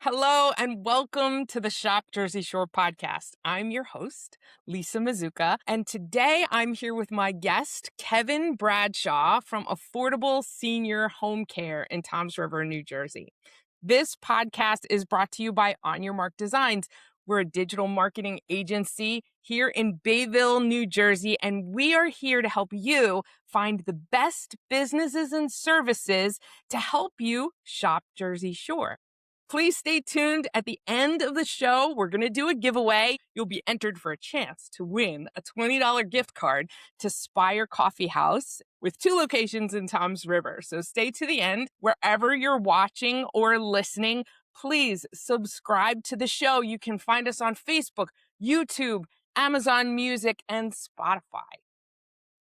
Hello and welcome to the Shop Jersey Shore podcast. I'm your host, Lisa Mazuka, and today I'm here with my guest, Kevin Bradshaw from Affordable Senior Home Care in Toms River, New Jersey. This podcast is brought to you by On Your Mark Designs. We're a digital marketing agency here in Bayville, New Jersey, and we are here to help you find the best businesses and services to help you shop Jersey Shore. Please stay tuned. At the end of the show, we're going to do a giveaway. You'll be entered for a chance to win a $20 gift card to Spire Coffee House with 2 locations in Toms River. So stay to the end. Wherever you're watching or listening, please subscribe to the show. You can find us on Facebook, YouTube, Amazon Music, and Spotify.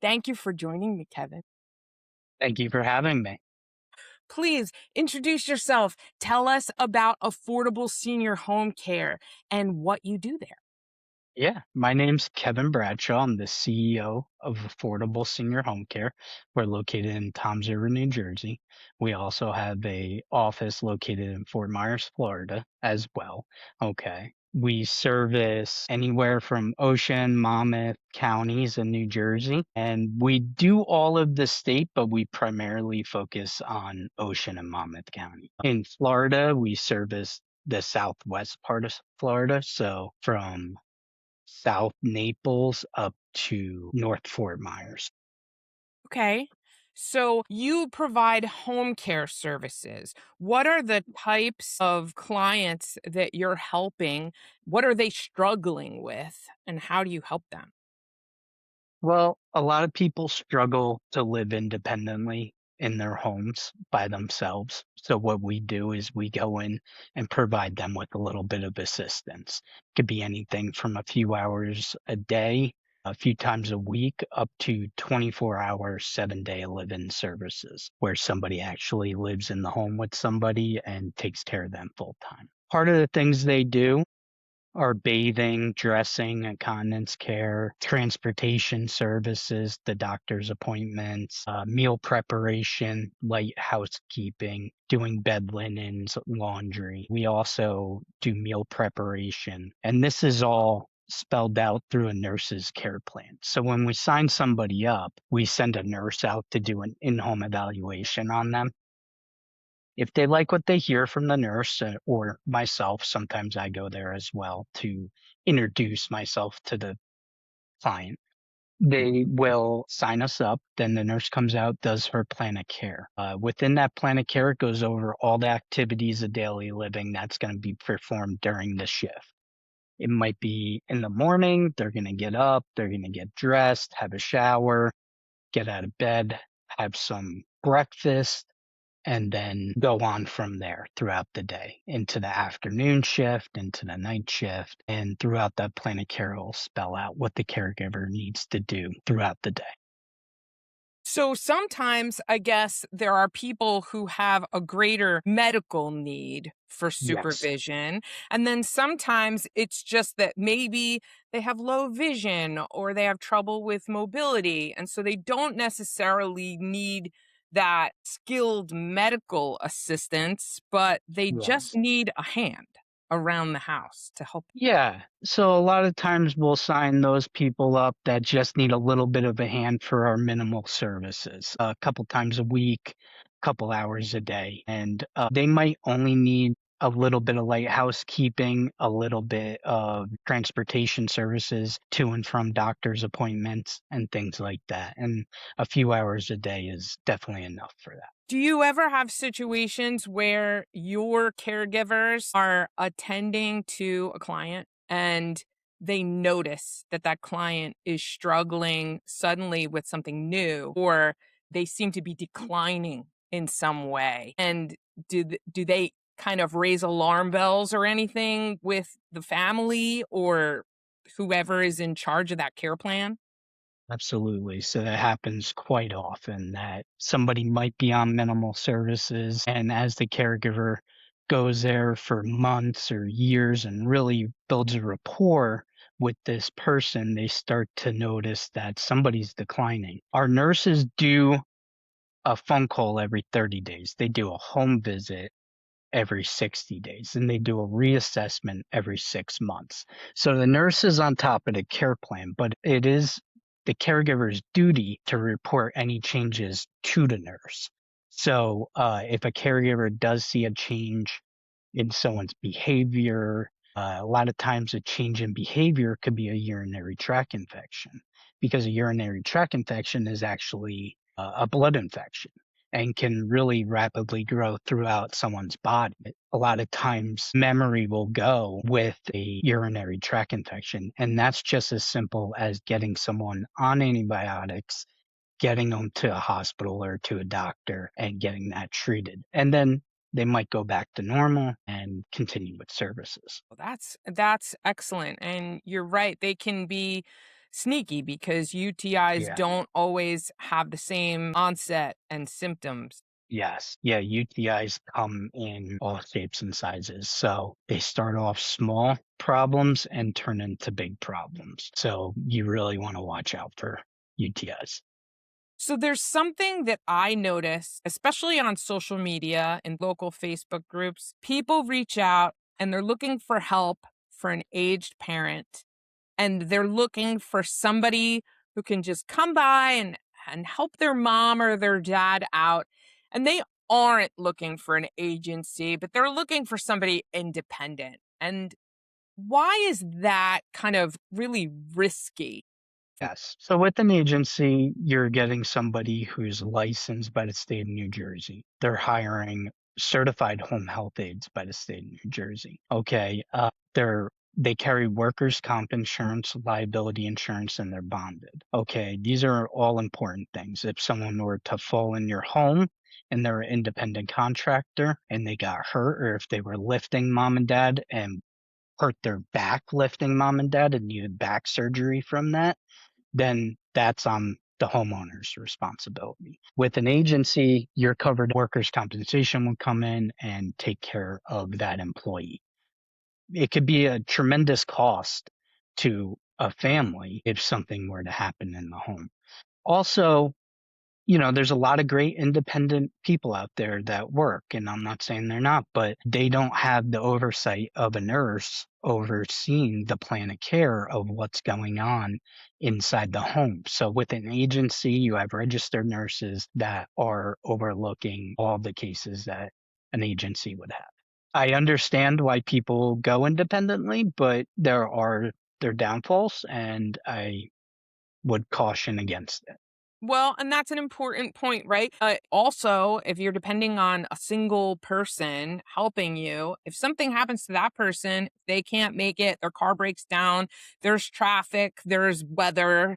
Thank you for joining me, Kevin. Thank you for having me. Please introduce yourself. Tell us about Affordable Senior Home Care and what you do there. Yeah, my name's Kevin Bradshaw. I'm the CEO of Affordable Senior Home Care. We're located in Toms River, New Jersey. We also have a office located in Fort Myers, Florida as well. Okay. We service anywhere from Ocean, Monmouth counties in New Jersey, and we do all of the state, but we primarily focus on Ocean and Monmouth County. In Florida, we service the southwest part of Florida, so from South Naples up to North Fort Myers. Okay. So you provide home care services. What are the types of clients that you're helping? What are they struggling with? And how do you help them? Well, a lot of people struggle to live independently in their homes by themselves. So what we do is we go in and provide them with a little bit of assistance. Could be anything from a few hours a day, a few times a week, up to 24-hour, 7-day live-in services where somebody actually lives in the home with somebody and takes care of them full time. Part of the things they do are bathing, dressing, incontinence care, transportation services, the doctor's appointments, meal preparation, light housekeeping, doing bed linens, laundry. We also do meal preparation. And this is all spelled out through a nurse's care plan. So when we sign somebody up, we send a nurse out to do an in-home evaluation on them. If they like what they hear from the nurse or myself, sometimes I go there as well to introduce myself to the client. They will sign us up. Then the nurse comes out, does her plan of care. Within that plan of care, it goes over all the activities of daily living that's going to be performed during the shift. It might be in the morning, they're going to get up, they're going to get dressed, have a shower, get out of bed, have some breakfast, and then go on from there throughout the day into the afternoon shift, into the night shift, and throughout that plan of care will spell out what the caregiver needs to do throughout the day. So sometimes I guess there are people who have a greater medical need for Yes. supervision. And then sometimes it's just that maybe they have low vision or they have trouble with mobility. And so they don't necessarily need that skilled medical assistance, but they just Yes. need a hand around the house to help. Yeah. So a lot of times we'll sign those people up that just need a little bit of a hand for our minimal services, a couple times a week, couple hours a day. And they might only need a little bit of light housekeeping, a little bit of transportation services to and from doctor's appointments and things like that. And a few hours a day is definitely enough for that. Do you ever have situations where your caregivers are attending to a client and they notice that that client is struggling suddenly with something new or they seem to be declining in some way? And do they kind of raise alarm bells or anything with the family or whoever is in charge of that care plan? Absolutely. So that happens quite often that somebody might be on minimal services, and as the caregiver goes there for months or years and really builds a rapport with this person, they start to notice that somebody's declining. Our nurses do a phone call every 30 days. They do a home visit every 60 days, and they do a reassessment every 6 months. So the nurse is on top of the care plan, but it is the caregiver's duty to report any changes to the nurse. So if a caregiver does see a change in someone's behavior, a lot of times a change in behavior could be a urinary tract infection, because a urinary tract infection is actually a blood infection and can really rapidly grow throughout someone's body. A lot of times, memory will go with a urinary tract infection, and that's just as simple as getting someone on antibiotics, getting them to a hospital or to a doctor and getting that treated. And then they might go back to normal and continue with services. Well, that's excellent. And you're right, they can be sneaky because UTIs Yeah. don't always have the same onset and symptoms. Yes. Yeah. UTIs come in all shapes and sizes. So they start off small problems and turn into big problems. So you really want to watch out for UTIs. So there's something that I notice, especially on social media and local Facebook groups. People reach out and they're looking for help for an aged parent, and they're looking for somebody who can just come by and help their mom or their dad out. And they aren't looking for an agency, but they're looking for somebody independent. And why is that kind of really risky? Yes. So with an agency, you're getting somebody who's licensed by the state of New Jersey. They're hiring certified home health aides by the state of New Jersey. Okay. They carry workers' comp insurance, liability insurance, and they're bonded. Okay. These are all important things. If someone were to fall in your home and they're an independent contractor and they got hurt, or if they were lifting mom and dad and hurt their back lifting mom and dad and needed back surgery from that, then that's on the homeowner's responsibility. With an agency, you're covered. Workers' compensation will come in and take care of that employee. It could be a tremendous cost to a family if something were to happen in the home. Also, there's a lot of great independent people out there that work, and I'm not saying they're not, but they don't have the oversight of a nurse overseeing the plan of care of what's going on inside the home. So with an agency, you have registered nurses that are overlooking all the cases that an agency would have. I understand why people go independently, but there are their downfalls, and I would caution against it. Well, and that's an important point, right? Also, if you're depending on a single person helping you, if something happens to that person, they can't make it, their car breaks down, there's traffic, there's weather.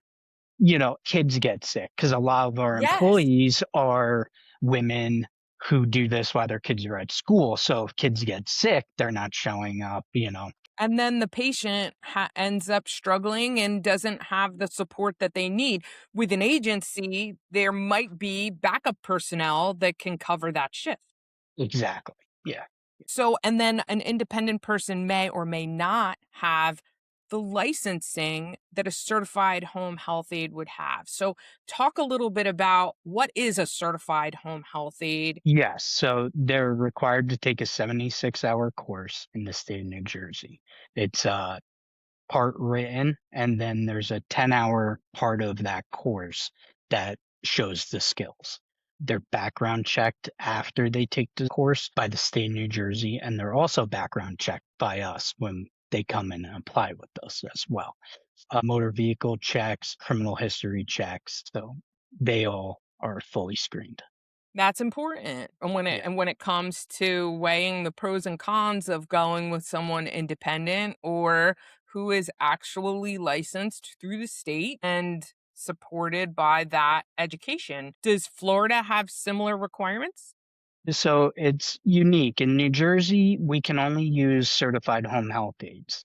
Kids get sick because a lot of our Yes. employees are women who do this while their kids are at school. So if kids get sick, they're not showing up. And then the patient ends up struggling and doesn't have the support that they need. With an agency, there might be backup personnel that can cover that shift. Exactly. Yeah. So, and then an independent person may or may not have the licensing that a certified home health aide would have. So, talk a little bit about what is a certified home health aide. Yes. So they're required to take a 76-hour course in the state of New Jersey. It's part written, and then there's a 10-hour part of that course that shows the skills. They're background checked after they take the course by the state of New Jersey, and they're also background checked by us when they come in and apply with us as well. Motor vehicle checks, criminal history checks, so they all are fully screened. That's important. And when it Yeah. and when it comes to weighing the pros and cons of going with someone independent or who is actually licensed through the state and supported by that education. Does Florida have similar requirements? So it's unique. In New Jersey, we can only use certified home health aides.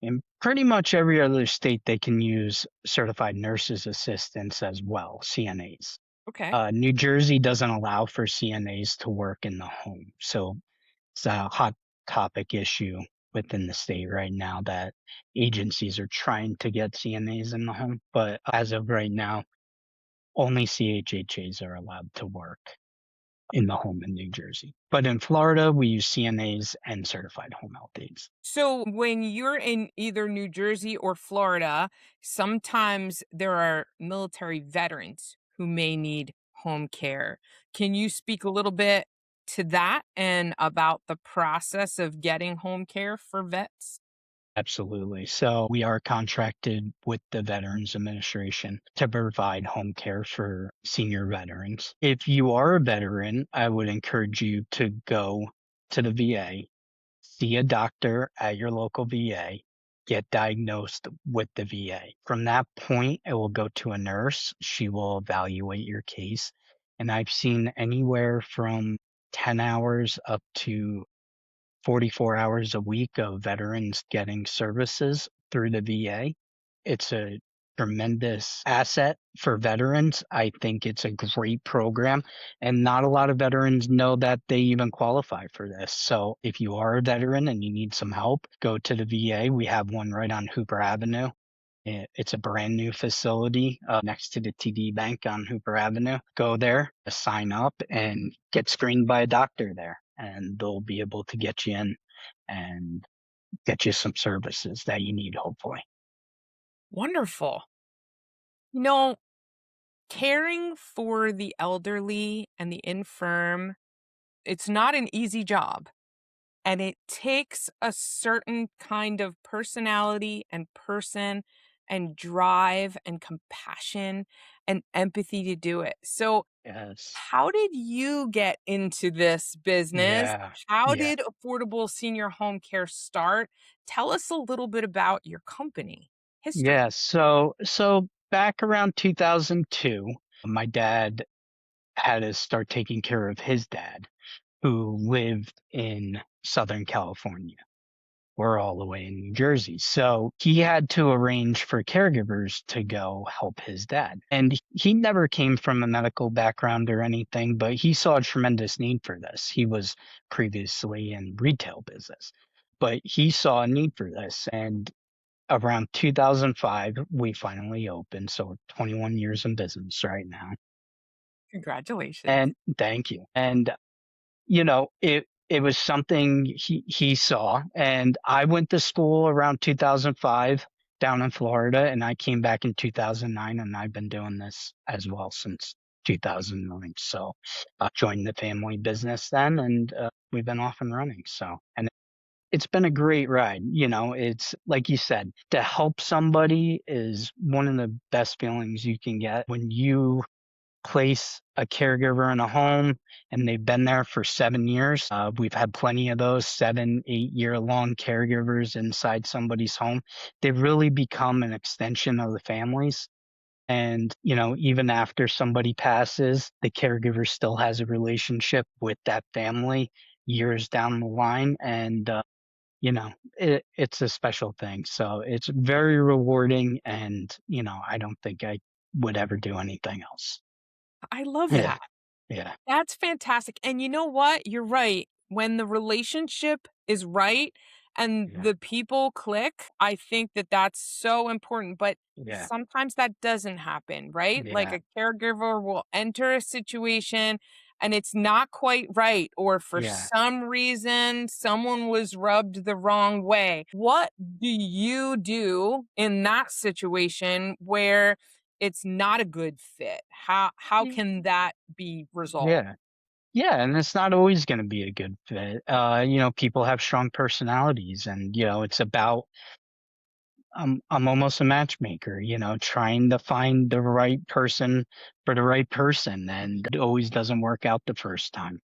In pretty much every other state, they can use certified nurses assistants as well, CNAs. Okay. New Jersey doesn't allow for CNAs to work in the home. So it's a hot topic issue within the state right now that agencies are trying to get CNAs in the home. But as of right now, only CHHAs are allowed to work. in the home in New Jersey. But in Florida, we use CNAs and certified home health aides. So when you're in either New Jersey or Florida, sometimes there are military veterans who may need home care. Can you speak a little bit to that and about the process of getting home care for vets? Absolutely. So we are contracted with the Veterans Administration to provide home care for senior veterans. If you are a veteran, I would encourage you to go to the VA, see a doctor at your local VA, get diagnosed with the VA. From that point, it will go to a nurse. She will evaluate your case. And I've seen anywhere from 10 hours up to 44 hours a week of veterans getting services through the VA. It's a tremendous asset for veterans. I think it's a great program, and not a lot of veterans know that they even qualify for this. So if you are a veteran and you need some help, go to the VA. We have one right on Hooper Avenue. It's a brand new facility next to the TD Bank on Hooper Avenue. Go there, sign up, and get screened by a doctor there, and they'll be able to get you in and get you some services that you need, hopefully. Wonderful. You know, caring for the elderly and the infirm, it's not an easy job. And it takes a certain kind of personality and person and drive and compassion and empathy to do it. So, Yes. how did you get into this business? Yeah. How Yeah. did affordable senior home care start? Tell us a little bit about your company Yeah. history. So back around 2002, my dad had to start taking care of his dad, who lived in Southern California. We're all the way in New Jersey. So he had to arrange for caregivers to go help his dad. And he never came from a medical background or anything, but he saw a tremendous need for this. He was previously in retail business, but he saw a need for this. And around 2005, we finally opened. So we're 21 years in business right now. Congratulations. And thank you. And it was something he saw, and I went to school around 2005 down in Florida, and I came back in 2009, and I've been doing this as well since 2009. So, I joined the family business then, and, we've been off and running, so and it's been a great ride, it's like you said, to help somebody is one of the best feelings you can get when you place a caregiver in a home and they've been there for 7 years. We've had plenty of those 7, 8 year long caregivers inside somebody's home. They've really become an extension of the families. And, even after somebody passes, the caregiver still has a relationship with that family years down the line. And, it's a special thing. So it's very rewarding. And, I don't think I would ever do anything else. I love Yeah. that. Yeah. That's fantastic. And you know what? You're right. When the relationship is right and Yeah. the people click, I think that that's so important. But Yeah. sometimes that doesn't happen, right? Like Yeah. a caregiver will enter a situation and it's not quite right, or for Yeah. some reason, someone was rubbed the wrong way. What do you do in that situation where it's not a good fit? How Mm. can that be resolved? Yeah. Yeah, and it's not always gonna be a good fit. People have strong personalities and, it's about I'm almost a matchmaker, trying to find the right person for the right person, and it always doesn't work out the first time.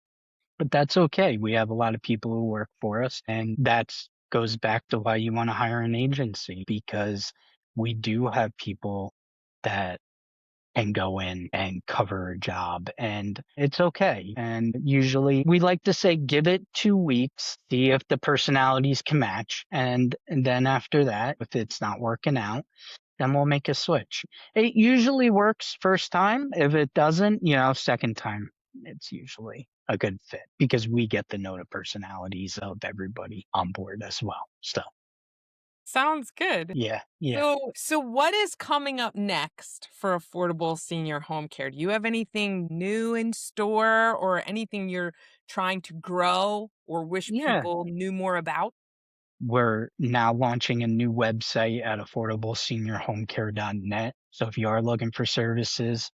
But that's okay. We have a lot of people who work for us, and that's goes back to why you wanna hire an agency, because we do have people that and go in and cover a job, and it's okay. And usually we like to say give it 2 weeks, see if the personalities can match, and then after that, if it's not working out, then we'll make a switch. It usually works first time. If it doesn't, second time, it's usually a good fit because we get to know the personalities of everybody on board as well. So Sounds good. Yeah, yeah, So what is coming up next for affordable senior home care? Do you have anything new in store or anything you're trying to grow or wish yeah. people knew more about? We're now launching a new website at affordableseniorhomecare.net. So if you are looking for services,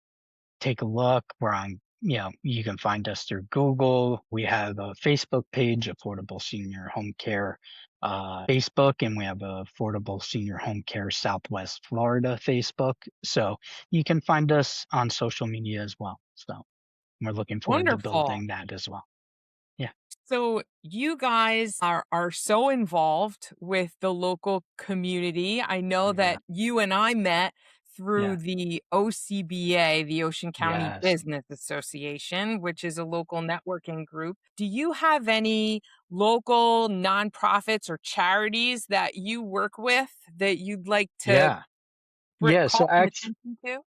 take a look. We're on, you can find us through Google. We have a Facebook page, Affordable Senior Home Care Facebook, and we have a Affordable Senior Home Care Southwest Florida Facebook. So you can find us on social media as well. So we're looking forward to Wonderful. building that as well. Yeah. So you guys are so involved with the local community. I know Yeah. that you and I met through Yeah. the OCBA, the Ocean County Yes. Business Association, which is a local networking group. Do you have any local nonprofits or charities that you work with that you'd like to Yeah. Yeah. call some attention to?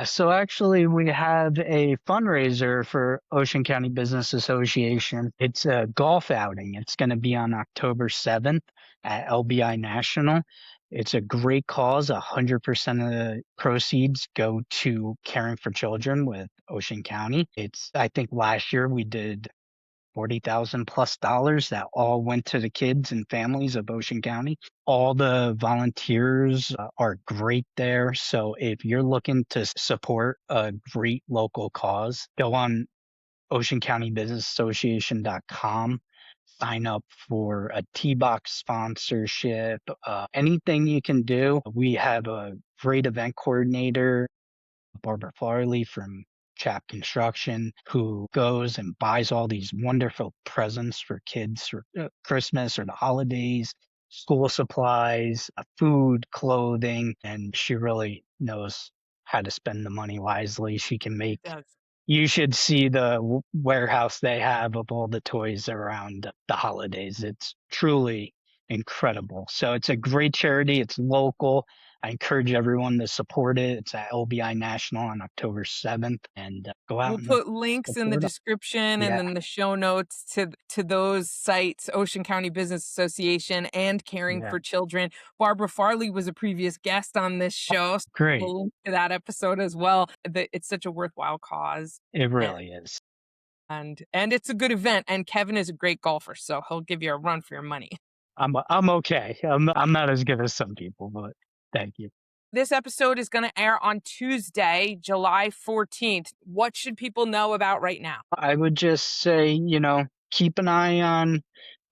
So actually we have a fundraiser for Ocean County Business Association. It's a golf outing. It's going to be on October 7th at LBI National. It's a great cause. 100% of the proceeds go to caring for children with Ocean County. I think last year we did 40,000 plus dollars that all went to the kids and families of Ocean County. All the volunteers are great there. So if you're looking to support a great local cause, go on oceancountybusinessassociation.com, sign up for a T-Box sponsorship, anything you can do. We have a great event coordinator, Barbara Farley from Chap Construction, who goes and buys all these wonderful presents for kids for Christmas or the holidays, school supplies, food, clothing, and she really knows how to spend the money wisely. She can It make does. You should see the warehouse they have of all the toys around the holidays. It's truly incredible. So it's a great charity. It's local. I encourage everyone to support it. It's at LBI National on October 7th and go out We'll and put links in the support them. description and Yeah, then the show notes to those sites, Ocean County Business Association and Caring yeah. for Children. Barbara Farley was a previous guest on this show. So Great. we'll link to that episode as well. It's such a worthwhile cause. It And really is. and it's a good event. And Kevin is a great golfer, so he'll give you a run for your money. I'm okay. I'm not as good as some people, but thank you. This episode is going to air on Tuesday, July 14th. What should people know about right now? I would just say, keep an eye on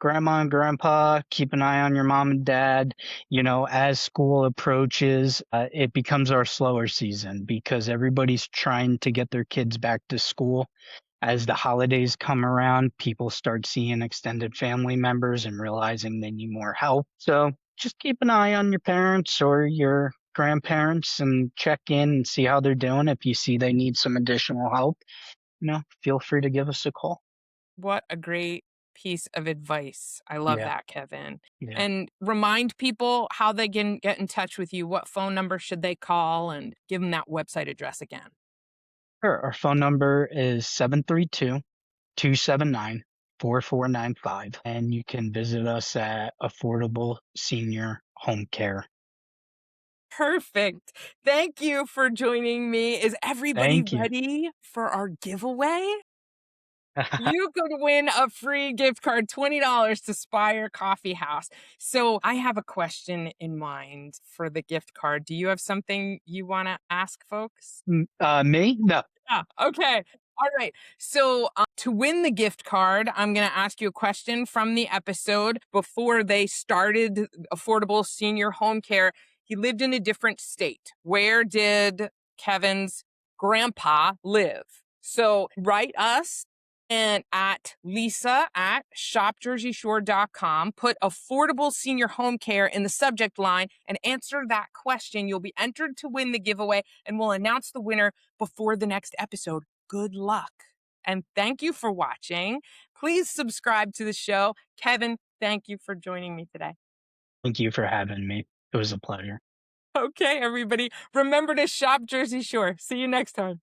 grandma and grandpa, keep an eye on your mom and dad. As school approaches, it becomes our slower season because everybody's trying to get their kids back to school. As the holidays come around, people start seeing extended family members and realizing they need more help. So just keep an eye on your parents or your grandparents and check in and see how they're doing. If you see they need some additional help, feel free to give us a call. What a great piece of advice. I love Yeah, that, Kevin. yeah. And remind people how they can get in touch with you. What phone number should they call and give them that website address again? Sure. Our phone number is 732-279-4495, and you can visit us at Affordable Senior Home Care. Perfect. Thank you for joining me. Is everybody Thank you. ready for our giveaway? You could win a free gift card, $20 to Spire Coffee House. So I have a question in mind for the gift card. Do you have something you want to ask folks? Me? No. Yeah. Okay. All right. So to win the gift card, I'm going to ask you a question from the episode. Before they started affordable senior home care, he lived in a different state. Where did Kevin's grandpa live? So write us and at Lisa at shopjerseyshore.com. Put affordable senior home care in the subject line and answer that question. You'll be entered to win the giveaway, and we'll announce the winner before the next episode. Good luck. And thank you for watching. Please subscribe to the show. Kevin, thank you for joining me today. Thank you for having me. It was a pleasure. Okay, everybody, remember to shop Jersey Shore. See you next time.